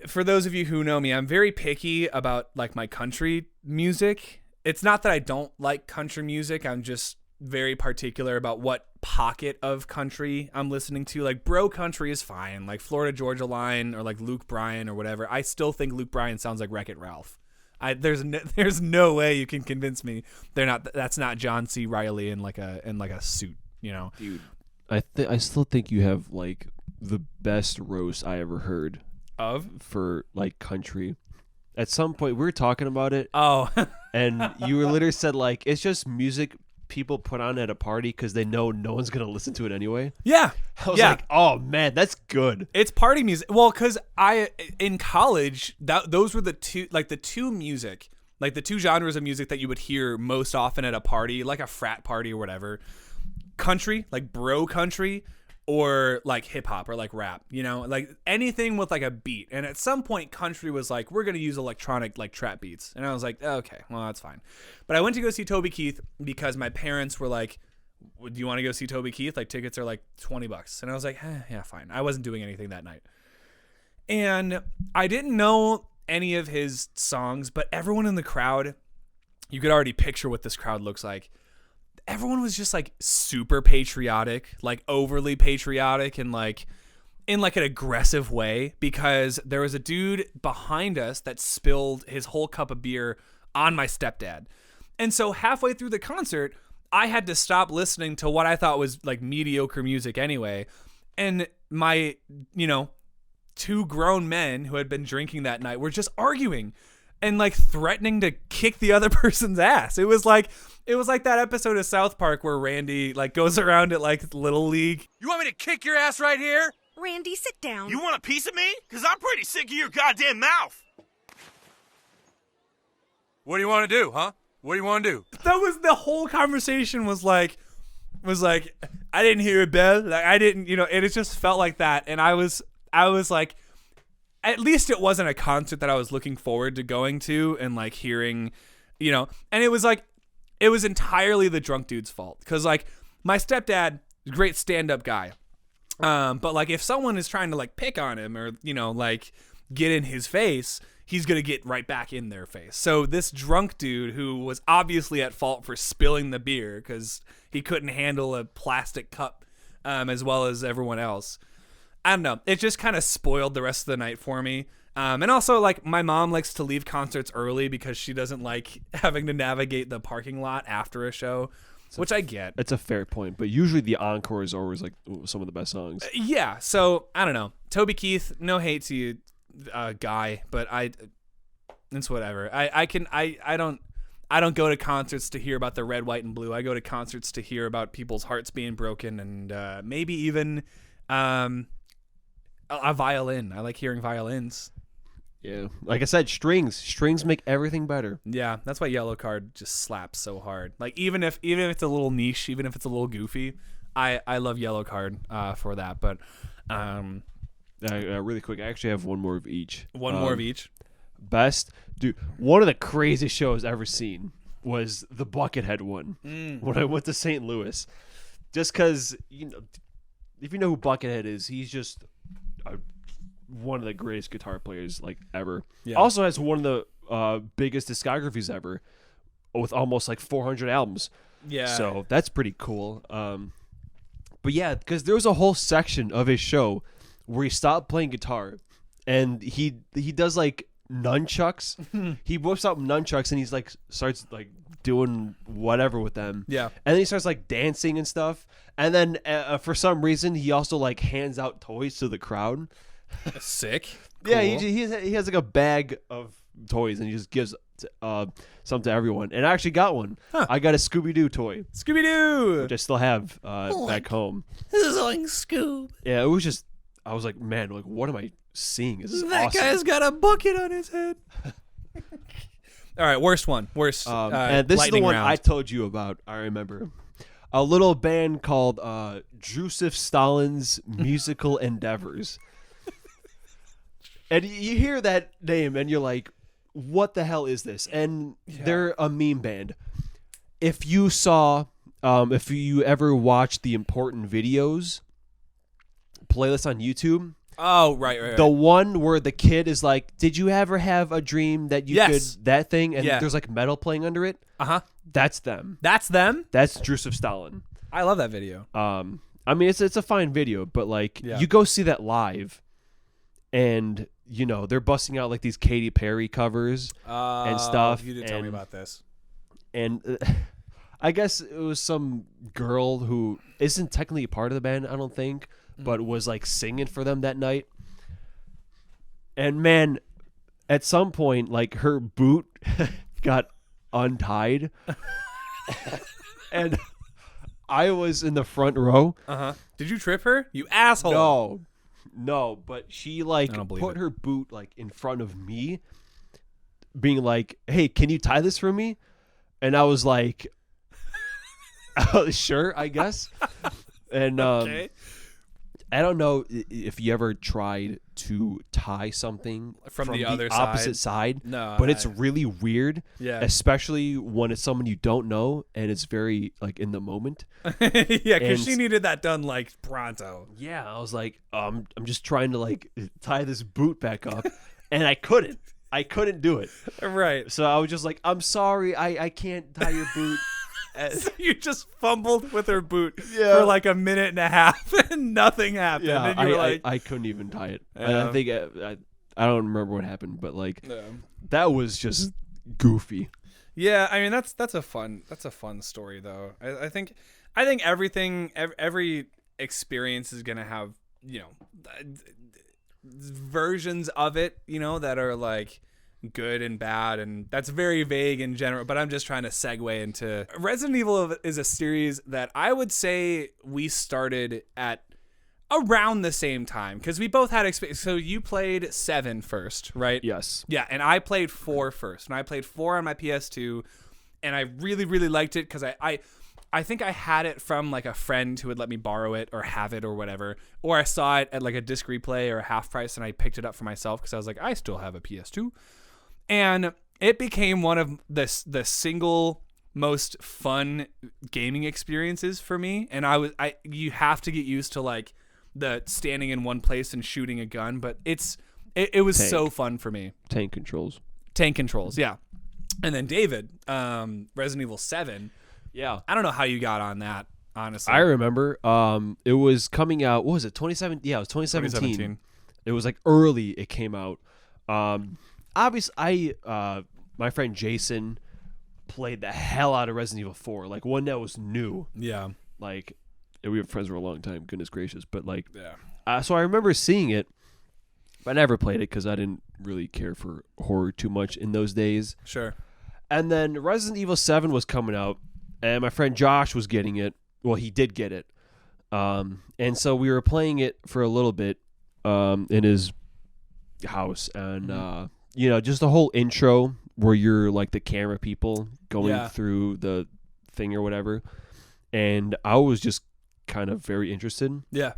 for those of you who know me, I'm very picky about like my country music. It's not that I don't like country music. I'm just very particular about what pocket of country I'm listening to. Like bro country is fine, like Florida Georgia Line or like Luke Bryan or whatever. I still think Luke Bryan sounds like Wreck-It Ralph. There's no way you can convince me that's not John C. Reilly in like a suit, you know. Dude, I still think you have like the best roast I ever heard for like country. At some point we were talking about it. Oh. And you were literally said like it's just music people put on at a party because they know no one's gonna listen to it anyway. Yeah. I was like, oh man, that's good. It's party music. Well, because in college those were the two genres of music that you would hear most often at a party, like a frat party or whatever. Country, like bro country, or like hip hop or like rap, you know, like anything with like a beat. And at some point country was like, we're going to use electronic like trap beats. And I was like, okay, well, that's fine. But I went to go see Toby Keith because my parents were like, do you want to go see Toby Keith? Like tickets are like $20. And I was like, yeah, fine. I wasn't doing anything that night. And I didn't know any of his songs, but everyone in the crowd, you could already picture what this crowd looks like. Everyone was just like super patriotic, like overly patriotic, and like in like an aggressive way, because there was a dude behind us that spilled his whole cup of beer on my stepdad. And so halfway through the concert, I had to stop listening to what I thought was like mediocre music anyway. And my, two grown men who had been drinking that night were just arguing and like threatening to kick the other person's ass. It was like that episode of South Park where Randy like goes around at like Little League. You want me to kick your ass right here? Randy, sit down. You want a piece of me? Because I'm pretty sick of your goddamn mouth. What do you want to do, huh? What do you want to do? That was the whole conversation was like, I didn't hear a bell. Like I didn't, and it just felt like that. And I was like, at least it wasn't a concert that I was looking forward to going to and like hearing, and it was like, it was entirely the drunk dude's fault. Cause like my stepdad, great stand-up guy. But like if someone is trying to like pick on him or, like get in his face, he's going to get right back in their face. So this drunk dude who was obviously at fault for spilling the beer cause he couldn't handle a plastic cup, as well as everyone else. I don't know. It just kind of spoiled the rest of the night for me. And also, like, my mom likes to leave concerts early because she doesn't like having to navigate the parking lot after a show, which I get. It's a fair point, but usually the encore is always, like, some of the best songs. Yeah, so, I don't know. Toby Keith, no hate to you, guy, but it's whatever. I don't go to concerts to hear about the red, white, and blue. I go to concerts to hear about people's hearts being broken and maybe even... a violin. I like hearing violins. Yeah. Like I said, strings make everything better. Yeah. That's why Yellow Card just slaps so hard. Like even if it's a little niche, even if it's a little goofy, I love Yellow Card for that. But really quick, I actually have one more of each. One more of each. best. Dude, one of the craziest shows I've ever seen was the Buckethead one when I went to St. Louis. Just because, if you know who Buckethead is, he's just one of the greatest guitar players like ever. Yeah. Also has one of the biggest discographies ever with almost like 400 albums. Yeah. So that's pretty cool. But yeah, because there was a whole section of his show where he stopped playing guitar and he does like nunchucks. He whips out nunchucks and he's like starts like doing whatever with them. Yeah. And then he starts like dancing and stuff. And then for some reason he also like hands out toys to the crowd. Sick. Cool. Yeah, he has like a bag of toys and he just gives some to everyone. And I actually got one. Huh. I got a Scooby-Doo toy. Scooby-Doo! Which I still have back home. This is like Scoob. Yeah, it was just, I was like, man, like what am I seeing? This is that awesome. Guy's got a bucket on his head. All right, worst one. And this is the one round. I told you about, I remember. A little band called Joseph Stalin's Musical Endeavors. And you hear that name and you're like, what the hell is this? And they're a meme band. If you ever watched the Important Videos playlist on YouTube. Oh, right. The one where the kid is like, did you ever have a dream that you could, that thing? And there's like metal playing under it. Uh-huh. That's them. That's them? That's Joseph Stalin. I love that video. I mean, it's a fine video, but like you go see that live and they're busting out like these Katy Perry covers and stuff. You did tell me about this. And I guess it was some girl who isn't technically a part of the band, I don't think, but was like singing for them that night. And man, at some point, like her boot got untied. And I was in the front row. Uh-huh. Did you trip her? You asshole. No, but she like put her boot like in front of me, being like, "Hey, can you tie this for me?" And I was like, "Sure, I guess." And okay. I don't know if you ever tried to tie something from the other opposite side. No, but it's really weird. Yeah, especially when it's someone you don't know and it's very like in the moment. Yeah, because she needed that done like pronto. Yeah, I was like, I'm just trying to like tie this boot back up, and I couldn't. I couldn't do it. Right. So I was just like, I'm sorry, I can't tie your boot. So you just fumbled with her boot for like a minute and a half and nothing happened. Yeah, and you were like, I couldn't even tie it. And I think I don't remember what happened, but like that was just goofy. Yeah, I mean that's a fun story though. I think every experience is gonna have versions of it that are like good and bad, and that's very vague in general, but I'm just trying to segue into Resident Evil is a series that I would say we started at around the same time because we both had experience. So you played 7 first, right? Yes. Yeah, and I played 4 first, and I played 4 on my PS2, and I really, really liked it because I think I had it from like a friend who would let me borrow it or have it or whatever, or I saw it at like a disc replay or a half price and I picked it up for myself because I was like, I still have a PS2. And it became one of the single most fun gaming experiences for me. And you have to get used to like the standing in one place and shooting a gun, but it was so fun for me. Tank controls, yeah. And then David, Resident Evil 7. Yeah, I don't know how you got on that, honestly. I remember it was coming out. What was it? 2017? Yeah, it was 2017. It was like early. It came out. Obviously, my friend Jason played the hell out of Resident Evil 4. Like one that was new. Yeah. Like we were friends for a long time. Goodness gracious. But like, so I remember seeing it, but I never played it because I didn't really care for horror too much in those days. Sure. And then Resident Evil 7 was coming out, and my friend Josh was getting it. Well, he did get it. And so we were playing it for a little bit in his house, and just the whole intro where you're like the camera people going through the thing or whatever, and I was just kind of very interested. Yeah.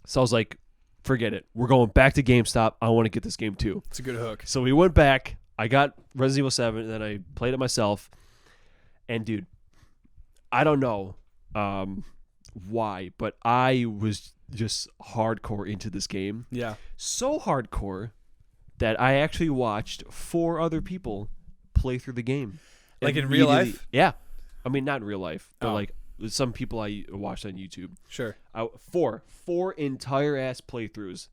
So I was like, forget it. We're going back to GameStop. I want to get this game too. It's a good hook. So we went back. I got Resident Evil 7, and then I played it myself. And, dude, I don't know why, but I was just hardcore into this game. Yeah. So hardcore that I actually watched 4 other people play through the game. Like in real life? Yeah. I mean, not in real life, but Oh. like some people I watched on YouTube. Sure. Four entire ass playthroughs.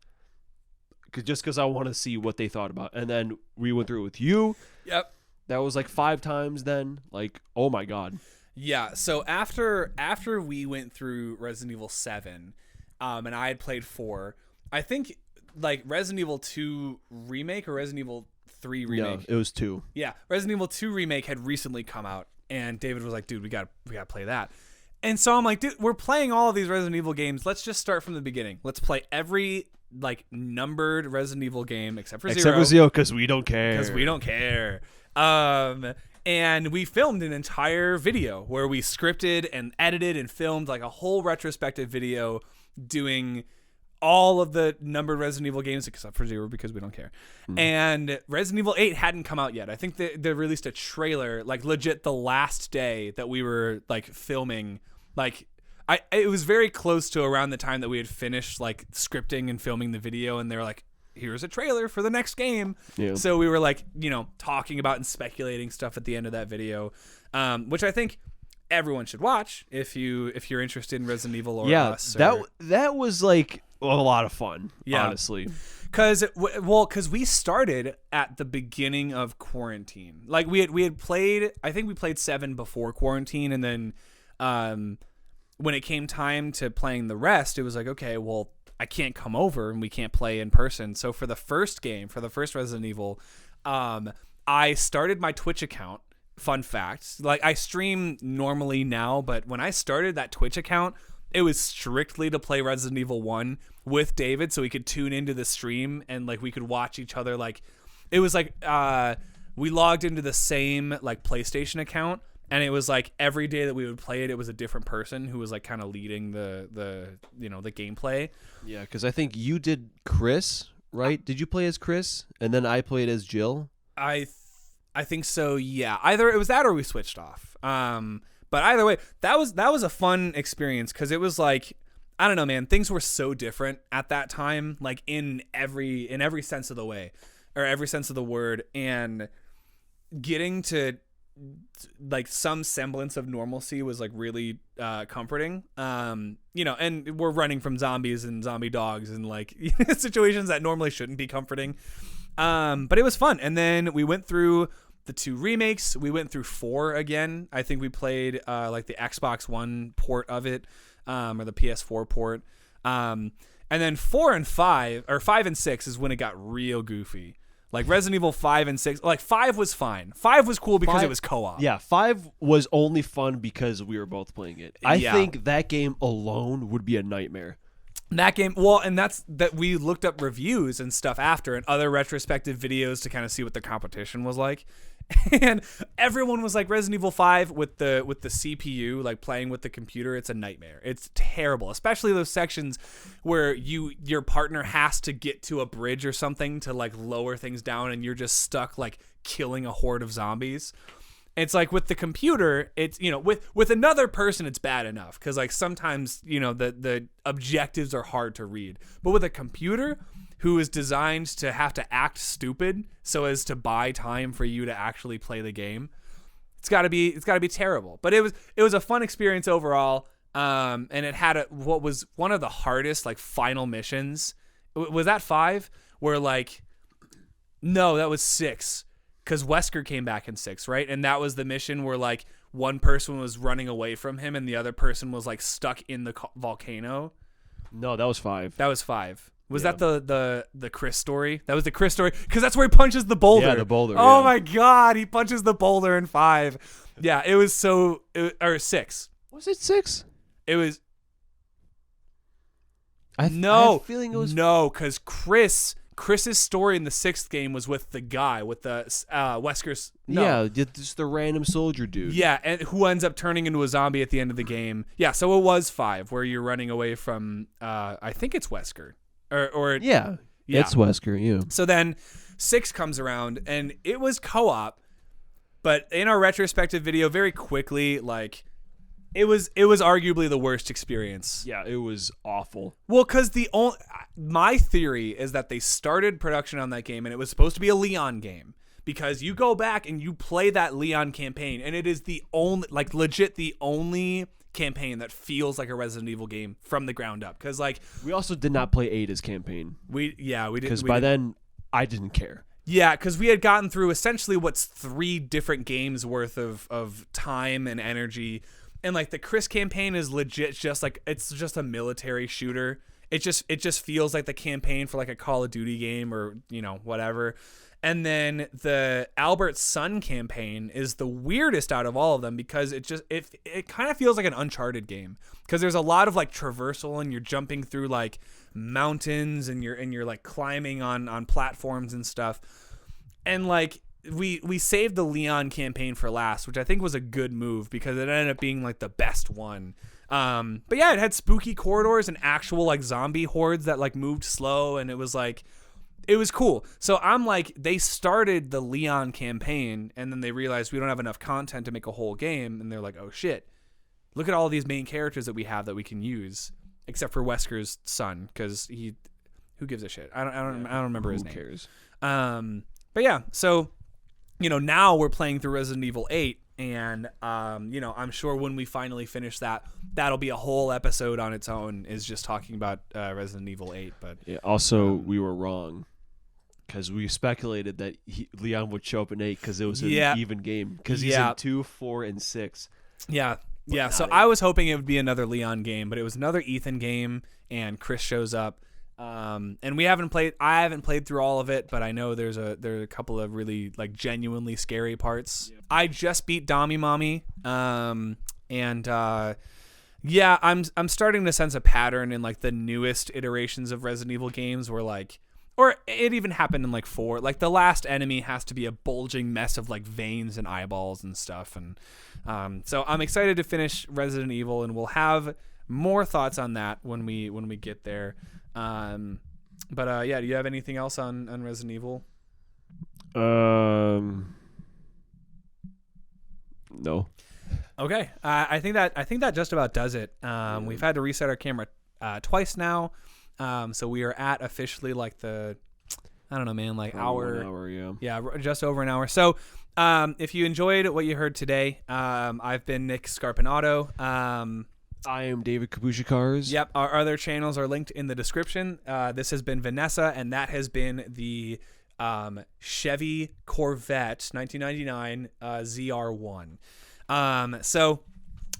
Just because I want to see what they thought about. And then we went through it with you. Yep. That was like 5 times then. Like, oh my God. Yeah, so after we went through Resident Evil 7, and I had played 4, I think like Resident Evil 2 Remake or Resident Evil 3 Remake. No, it was 2. Yeah, Resident Evil 2 Remake had recently come out, and David was like, dude, we gotta play that. And so I'm like, dude, we're playing all of these Resident Evil games. Let's just start from the beginning. Let's play every like numbered Resident Evil game except for 0. Except for 0, because we don't care. Because we don't care. And we filmed an entire video where we scripted and edited and filmed like a whole retrospective video doing all of the numbered Resident Evil games except for 0 because we don't care. And Resident Evil 8 hadn't come out yet. I think they released a trailer like legit the last day that we were like filming. Like it was very close to around the time that we had finished like scripting and filming the video, and they were like, here's a trailer for the next game. Yeah. So we were like, talking about and speculating stuff at the end of that video, which I think everyone should watch if you're interested in Resident Evil or us. That was like a lot of fun, honestly. Because we started at the beginning of quarantine. Like we had played, I think we played 7 before quarantine, and then when it came time to playing the rest, it was like, okay, well, I can't come over and we can't play in person. So for the first Resident Evil, I started my Twitch account. Fun fact, like I stream normally now, but when I started that Twitch account, it was strictly to play Resident Evil 1 with David, so we could tune into the stream and like we could watch each other. Like it was like we logged into the same like PlayStation account, and it was like every day that we would play it, it was a different person who was like kind of leading the gameplay. Yeah, because I think you did Chris, right? Did you play as Chris, and then I played as Jill? I think so. Yeah, either it was that or we switched off. But either way, that was a fun experience because it was like, I don't know, man. Things were so different at that time, like in every sense of the way, or every sense of the word, and getting to like some semblance of normalcy was like really comforting. And we're running from zombies and zombie dogs and like situations that normally shouldn't be comforting. But it was fun. And then we went through the 2 remakes. We went through 4 again. I think we played like the Xbox One port of it, or the PS4 port. And then 4 and 5 and 6 is when it got real goofy. Like Resident Evil 5 and 6, like 5 was fine. 5 was cool because it was co-op. Yeah, 5 was only fun because we were both playing it. I think that game alone would be a nightmare. That game, well, and that's that we looked up reviews and stuff after and other retrospective videos to kind of see what the competition was like. And everyone was like, Resident Evil 5 with the CPU, like playing with the computer, it's a nightmare. It's terrible, especially those sections where your partner has to get to a bridge or something to like lower things down, and you're just stuck like killing a horde of zombies. It's like with the computer, it's with another person, it's bad enough because like sometimes the objectives are hard to read, but with a computer who is designed to have to act stupid so as to buy time for you to actually play the game, it's got to be terrible. But it was a fun experience overall, and it had what was one of the hardest like final missions. Was that 5? Where like, no, that was 6. Because Wesker came back in 6, right? And that was the mission where like one person was running away from him and the other person was like stuck in the volcano. No, that was 5. That was 5. Was that the Chris story? That was the Chris story because that's where he punches the boulder. Yeah, the boulder. Oh my God, he punches the boulder in 5. Yeah, it was or 6. Was it 6? It was. I have a feeling it was because Chris's story in the 6th game was with the guy with the Wesker's. No. Yeah, just the random soldier dude. Yeah, and who ends up turning into a zombie at the end of the game. Yeah, so it was 5 where you're running away from. I think it's Wesker, or yeah, it's Wesker. Yeah. So then 6 comes around, and it was co-op. But in our retrospective video, very quickly, like, it was arguably the worst experience. Yeah, it was awful. Well, because my theory is that they started production on that game, and it was supposed to be a Leon game. Because you go back and you play that Leon campaign, and it is the only, like, legit the only campaign that feels like a Resident Evil game from the ground up. Because, like, We also did not play Ada's campaign. we didn't. Because by then, I didn't care. Yeah, because we had gotten through essentially what's 3 different games worth of time and energy. And, like, the Chris campaign is legit just, like, it's just a military shooter. It just feels like the campaign for, like, a Call of Duty game or, you know, whatever. And then the Albert's Son campaign is the weirdest out of all of them because it kind of feels like an Uncharted game because there's a lot of, like, traversal and you're jumping through, like, mountains and you're like climbing on platforms and stuff. And, like, we saved the Leon campaign for last, which I think was a good move because it ended up being, like, the best one. But yeah, it had spooky corridors and actual, like, zombie hordes that, like, moved slow, and it was like, it was cool. So I'm like, they started the Leon campaign and then they realized we don't have enough content to make a whole game, and they're like, oh shit, look at all these main characters that we have that we can use, except for Wesker's son, because who gives a shit? I don't remember his name. Who cares? But yeah, so, you know, now we're playing through Resident Evil 8, and you know, I'm sure when we finally finish that, that'll be a whole episode on its own, is just talking about Resident Evil 8. But yeah, also we were wrong because we speculated that Leon would show up in 8 because it was an even game because he's in 2, 4, and 6. Yeah. Yeah, so I was hoping it would be another Leon game, but it was another Ethan game, and Chris shows up. And I haven't played through all of it, but I know there are a couple of really, like, genuinely scary parts. Yeah. I just beat Dommy Mommy. Yeah, I'm starting to sense a pattern in, like, the newest iterations of Resident Evil games where, like, or it even happened in, like, 4. Like, the last enemy has to be a bulging mess of, like, veins and eyeballs and stuff. And so I'm excited to finish Resident Evil, and we'll have more thoughts on that when we get there. But yeah, do you have anything else on Resident Evil? No. Okay. I think that just about does it. We've had to reset our camera twice now. So we are at officially, like, the, I don't know, man, like hour. 1 hour, yeah. Yeah, just over an hour. So if you enjoyed what you heard today, I've been Nick Scarpinato. I am David Kabushikars. Yep, our other channels are linked in the description. This has been Vanessa, and that has been the Chevy Corvette 1999 ZR1. So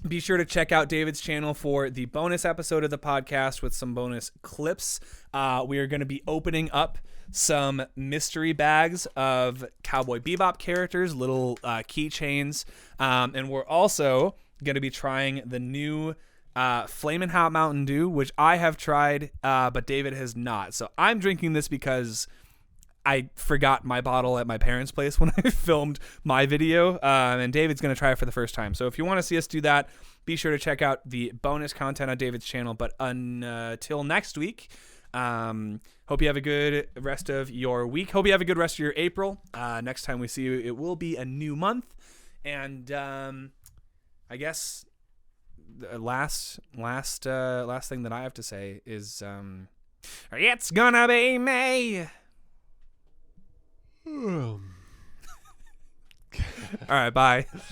be sure to check out David's channel for the bonus episode of the podcast with some bonus clips. We are going to be opening up some mystery bags of Cowboy Bebop characters, little keychains, and we're also going to be trying the new Flamin' Hot Mountain Dew, which I have tried, but David has not. So I'm drinking this because I forgot my bottle at my parents' place when I filmed my video, and David's going to try it for the first time. So if you want to see us do that, be sure to check out the bonus content on David's channel. But until next week, hope you have a good rest of your week. Hope you have a good rest of your April. Next time we see you, it will be a new month. And I guess the last thing that I have to say is it's gonna be me. All right, bye.